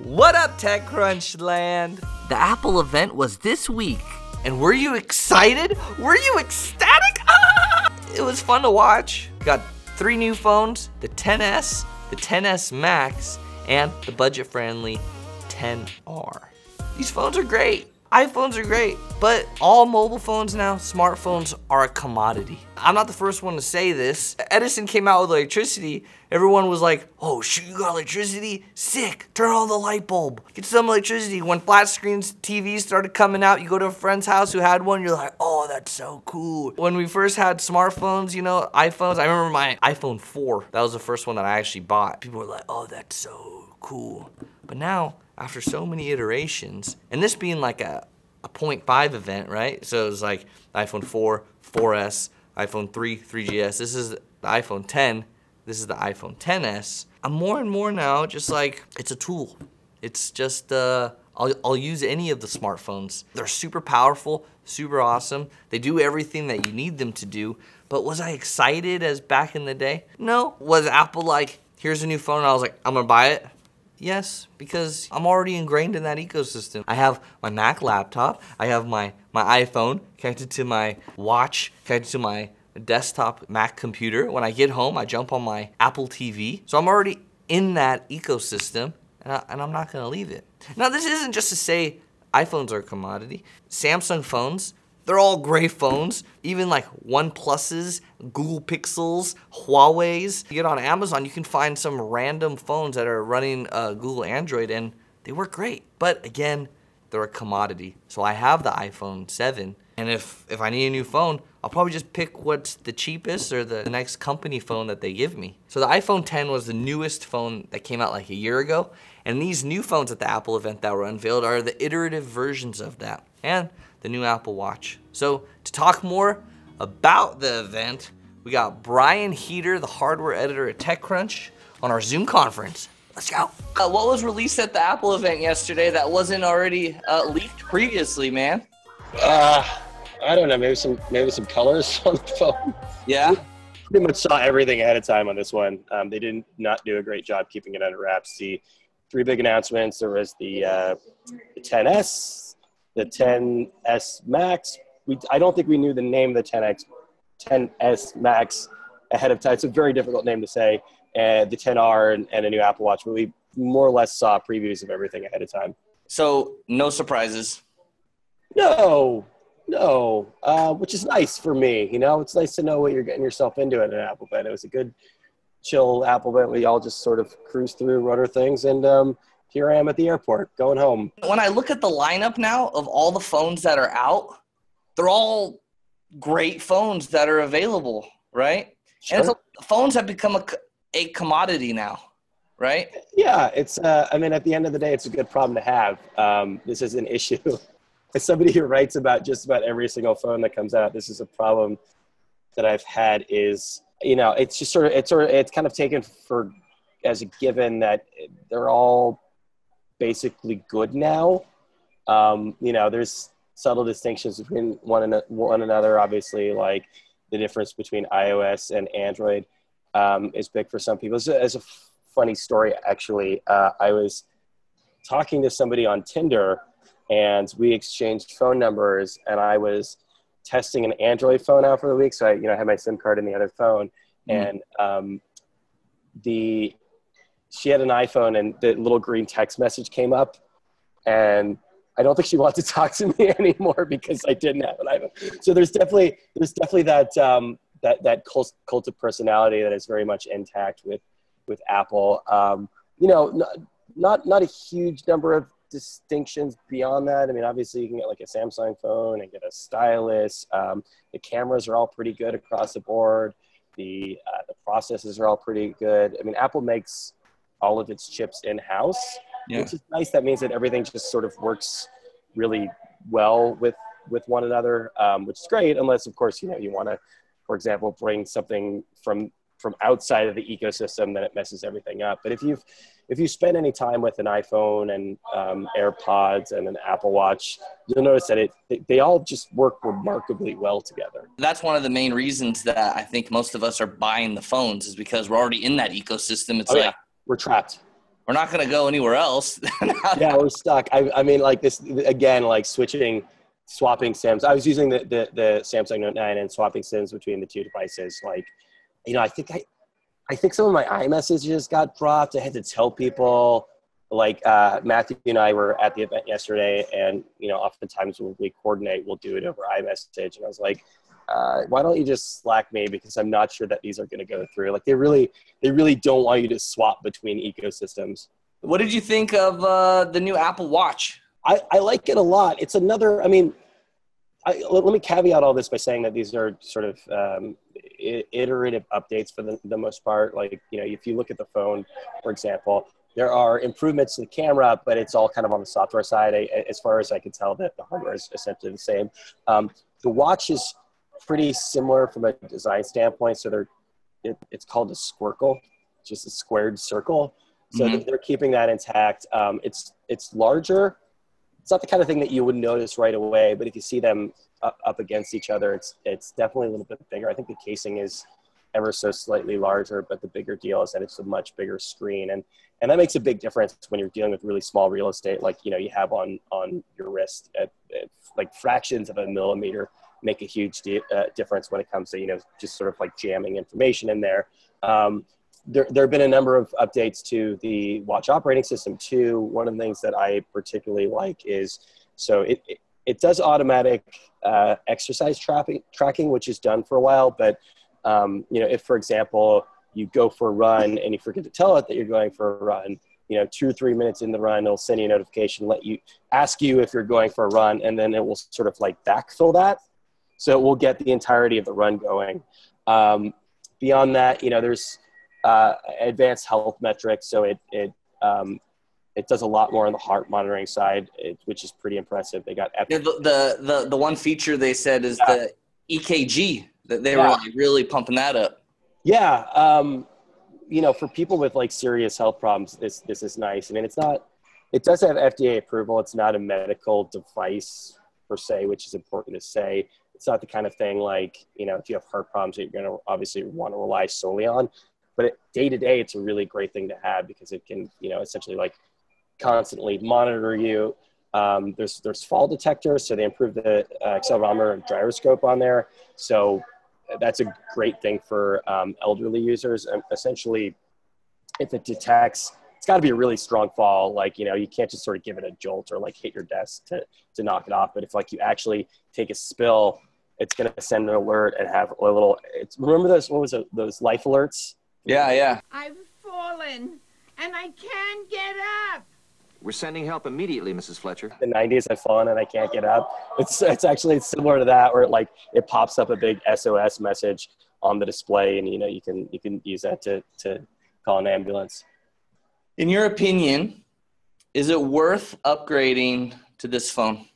What up, TechCrunch land? The Apple event was this week. And were you excited? Were you ecstatic? Ah! It was fun to watch. Got 3 new phones, the XS, the XS Max, and the budget-friendly XR. These phones are great. iPhones are great, but all mobile phones now, smartphones are a commodity. I'm not the first one to say this. Edison came out with electricity. Everyone was like, oh shoot, you got electricity? Sick, turn on the light bulb. Get some electricity. When flat screens TVs started coming out, you go to a friend's house who had one, you're like, oh, that's so cool. When we first had smartphones, you know, iPhones, I remember my iPhone 4. That was the first one that I actually bought. People were like, oh, that's so cool. But now, after so many iterations, and this being like a 0.5 event, right? So it was like iPhone 4, 4S, iPhone 3, 3GS. This is the iPhone 10. This is the iPhone XS. I'm more and more now just like, it's a tool. It's just, I'll use any of the smartphones. They're super powerful, super awesome. They do everything that you need them to do. But was I excited as back in the day? No. Was Apple like, here's a new phone, and I was like, I'm gonna buy it? Yes, because I'm already ingrained in that ecosystem. I have my Mac laptop, I have my iPhone connected to my watch, connected to my desktop Mac computer. When I get home, I jump on my Apple TV. So I'm already in that ecosystem, and I'm not gonna leave it. Now, this isn't just to say iPhones are a commodity. Samsung phones, they're all great phones. Even like OnePluses, Google Pixels, Huawei's. You get on Amazon, you can find some random phones that are running Google Android, and they work great. But again, they're a commodity. So I have the iPhone 7, and if I need a new phone, I'll probably just pick what's the cheapest or the next company phone that they give me. So the iPhone 10 was the newest phone that came out like a year ago, and these new phones at the Apple event that were unveiled are the iterative versions of that, and the new Apple Watch. So to talk more about the event, we got Brian Heater, the hardware editor at TechCrunch, on our Zoom conference. Let's go. What was released at the Apple event yesterday that wasn't already leaked previously, man? I don't know, maybe some colors on the phone. Yeah? Pretty much saw everything ahead of time on this one. They did not do a great job keeping it under wraps. The 3 big announcements, there was the XS, the XS Max. I don't think we knew the name of the XS Max ahead of time. It's a very difficult name to say. And the XR and a new Apple Watch, but we more or less saw previews of everything ahead of time. So no surprises? No, which is nice for me. You know, it's nice to know what you're getting yourself into at an Apple event. It was a good, chill Apple event. We all just sort of cruised through, wrote our things, and here I am at the airport, going home. When I look at the lineup now of all the phones that are out, they're all great phones that are available, right? Sure. And phones have become a commodity now, right? Yeah, it's. I mean, at the end of the day, it's a good problem to have. This is an issue. As somebody who writes about just about every single phone that comes out, this is a problem that I've had. Is, you know, it's just it's kind of taken for as a given that they're all basically good now. You know, there's subtle distinctions between one another. Obviously, like the difference between iOS and Android is big for some people. As a funny story, actually, I was talking to somebody on Tinder, and we exchanged phone numbers, and I was testing an Android phone out for the week. So I had my SIM card in the other phone, and she had an iPhone, and the little green text message came up, and I don't think she wanted to talk to me anymore because I didn't have an iPhone. So there's definitely that cult of personality that is very much intact with Apple. You know, not a huge number of distinctions beyond that. I mean, obviously you can get like a Samsung phone and get a stylus. The cameras are all pretty good across the board. The processors are all pretty good. I mean, Apple makes all of its chips in-house, which is nice. That means that everything just sort of works really well with one another, which is great, unless, of course, you know, you want to, for example, bring something from outside of the ecosystem, then it messes everything up. But if you spend any time with an iPhone and AirPods and an Apple Watch, you'll notice that they all just work remarkably well together. That's one of the main reasons that I think most of us are buying the phones, is because we're already in that ecosystem. It's yeah. We're trapped. We're not going to go anywhere else. Yeah, we're stuck. I mean, like this, again, like swapping SIMs. I was using the Samsung Note 9 and swapping SIMs between the two devices. Like, I think some of my iMessages got dropped. I had to tell people, like Matthew and I were at the event yesterday, and oftentimes when we coordinate, we'll do it over iMessage. And I was like, why don't you just Slack me, because I'm not sure that these are going to go through. Like they really don't want you to swap between ecosystems. What did you think of the new Apple Watch? I like it a lot. It's another. I mean, let me caveat all this by saying that these are sort of iterative updates for the most part. Like, if you look at the phone, for example, there are improvements to the camera, but it's all kind of on the software side. As far as I can tell, that the hardware is essentially the same. The watch is pretty similar from a design standpoint. So it's called a squircle, just a squared circle. So they're keeping that intact. It's larger. It's not the kind of thing that you would notice right away, but if you see them up against each other, it's definitely a little bit bigger. I think the casing is ever so slightly larger, but the bigger deal is that it's a much bigger screen. And that makes a big difference when you're dealing with really small real estate, like, you have on your wrist. Like fractions of a millimeter make a huge difference when it comes to, just sort of like jamming information in there. There have been a number of updates to the watch operating system too. One of the things that I particularly like is, so it does automatic exercise tracking, which is done for a while. But, if, for example, you go for a run and you forget to tell it that you're going for a run, 2 or 3 minutes in the run, it'll send you a notification, ask you if you're going for a run, and then it will sort of like backfill that. So it will get the entirety of the run going. Beyond that, there's advanced health metrics. So it does a lot more on the heart monitoring side, which is pretty impressive. They got the one feature they said is the EKG, that they were like really pumping that up. Yeah. For people with like serious health problems, this is nice. I mean, it does have FDA approval. It's not a medical device per se, which is important to say. It's not the kind of thing like, if you have heart problems that you're going to obviously want to rely solely on. But day to day, it's a really great thing to have, because it can, essentially like constantly monitor you. There's fall detectors, so they improved the accelerometer and gyroscope on there. So that's a great thing for elderly users. And essentially, if it detects, it's got to be a really strong fall. Like, you can't just sort of give it a jolt or like hit your desk to knock it off. But if like you actually take a spill, it's going to send an alert and have a little. Remember those? What was it? Those life alerts? Yeah. I've fallen and I can't get up. We're sending help immediately, Mrs. Fletcher. The 90s, I've fallen and I can't get up. It's actually similar to that, where it pops up a big SOS message on the display, and you can use that to call an ambulance. In your opinion, is it worth upgrading to this phone?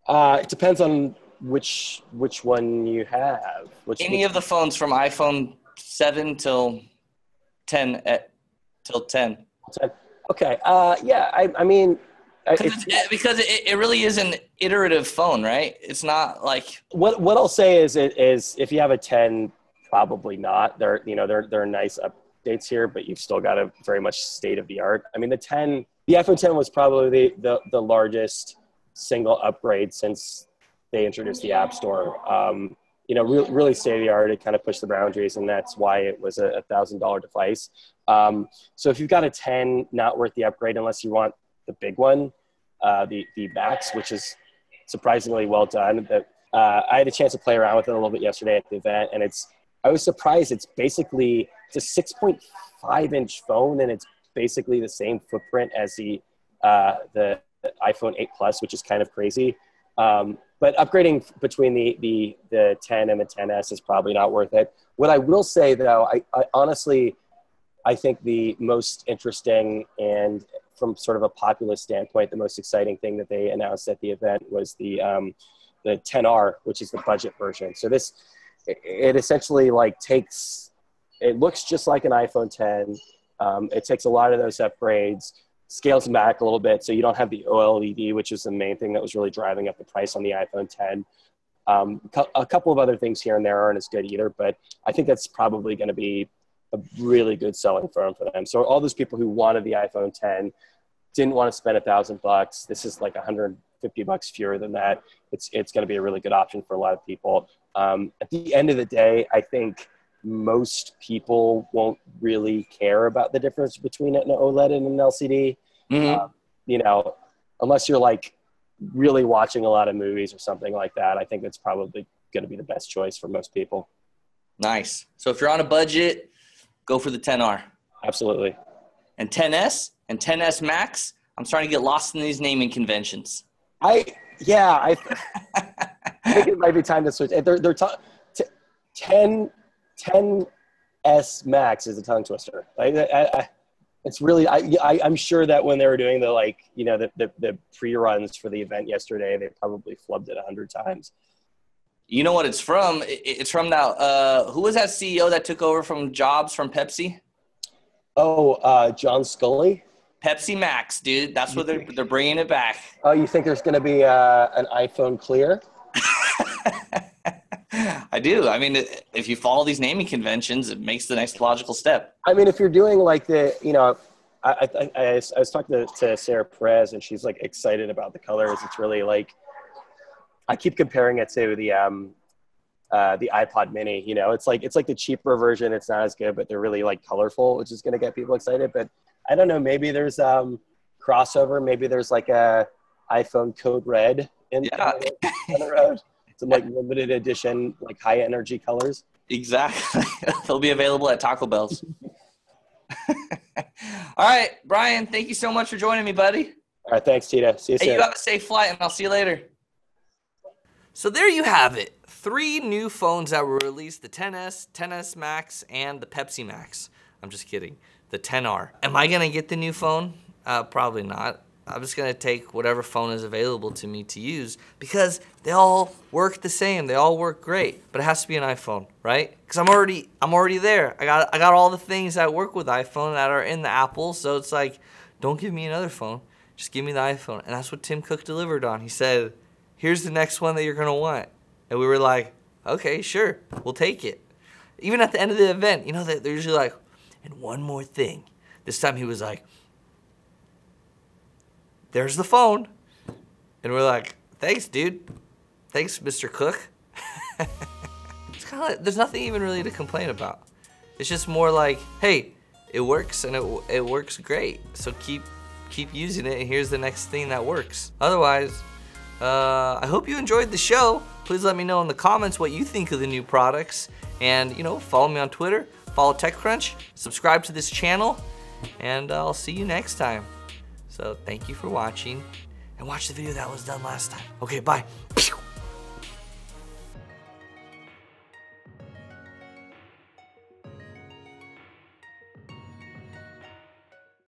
It depends on which one you have. Any of the phones from iPhone 7 till 10 till 10. Okay. Yeah. I mean, because it really is an iterative phone, right? It's not like what I'll say is if you have a 10, probably not. There are nice updates here, but you've still got a very much state of the art. I mean, the iPhone 10 was probably the largest single upgrade since they introduced the App Store. Really state of the art. It kind of pushed the boundaries, and that's why it was a $1,000 device. So if you've got a 10, not worth the upgrade unless you want the big one, the Max, which is surprisingly well done. But I had a chance to play around with it a little bit yesterday at the event, and I was surprised. It's a 6.5-inch phone, and it's basically the same footprint as the iPhone 8 Plus, which is kind of crazy. But upgrading between the 10 and the 10S is probably not worth it. What I will say, though, I honestly, I think the most interesting and from sort of a populist standpoint, the most exciting thing that they announced at the event was the 10R, which is the budget version. So it essentially it looks just like an iPhone 10. It takes a lot of those upgrades, scales them back a little bit, so you don't have the OLED, which is the main thing that was really driving up the price on the iPhone 10. A couple of other things here and there aren't as good either, but I think that's probably going to be a really good selling phone for them. So all those people who wanted the iPhone 10 didn't want to spend $1,000. This is like $150 fewer than that. It's going to be a really good option for a lot of people. At the end of the day, I think most people won't really care about the difference between an OLED and an LCD. You know, unless you're like really watching a lot of movies or something like that, I think that's probably going to be the best choice for most people. Nice. So if you're on a budget, go for the 10R. Absolutely. And 10S and 10S Max, I'm starting to get lost in these naming conventions. I think it might be time to switch. 10S Max is a tongue twister. It's really, I'm sure that when they were doing the pre-runs for the event yesterday, they probably flubbed it 100 times. You know what it's from? It's from that, who was that CEO that took over from Jobs from Pepsi? Oh, John Scully? Pepsi Max, dude. That's what they're bringing it back. Oh, you think there's going to be an iPhone Clear? I do. I mean, if you follow these naming conventions, it makes the next logical step. I mean, if you're doing like I was talking to Sarah Perez, and she's like excited about the colors. It's really like, I keep comparing it to the iPod Mini. You know, it's like the cheaper version. It's not as good, but they're really like colorful, which is going to get people excited. But I don't know. Maybe there's crossover. Maybe there's like a iPhone Code Red down the road. Some like limited edition, like high energy colors. Exactly. They'll be available at Taco Bell's. All right, Brian, thank you so much for joining me, buddy. All right, thanks, Tito. See you soon. Hey, you have a safe flight, and I'll see you later. So there you have it. 3 new phones that were released, the 10S, 10S Max, and the Pepsi Max. I'm just kidding. The 10R. Am I going to get the new phone? Probably not. I'm just going to take whatever phone is available to me to use because they all work the same. They all work great, but it has to be an iPhone, right? Because I'm already there. I got all the things that work with iPhone that are in the Apple, so it's like, don't give me another phone. Just give me the iPhone. And that's what Tim Cook delivered on. He said, here's the next one that you're going to want. And we were like, okay, sure, we'll take it. Even at the end of the event, you know, they're usually like, and one more thing. This time he was like, there's the phone. And we're like, thanks, dude. Thanks, Mr. Cook. It's kind of like, there's nothing even really to complain about. It's just more like, hey, it works and it works great. So keep using it, and here's the next thing that works. Otherwise, I hope you enjoyed the show. Please let me know in the comments what you think of the new products. And, you know, follow me on Twitter, follow TechCrunch, subscribe to this channel, and I'll see you next time. So thank you for watching, and watch the video that was done last time. Okay, bye.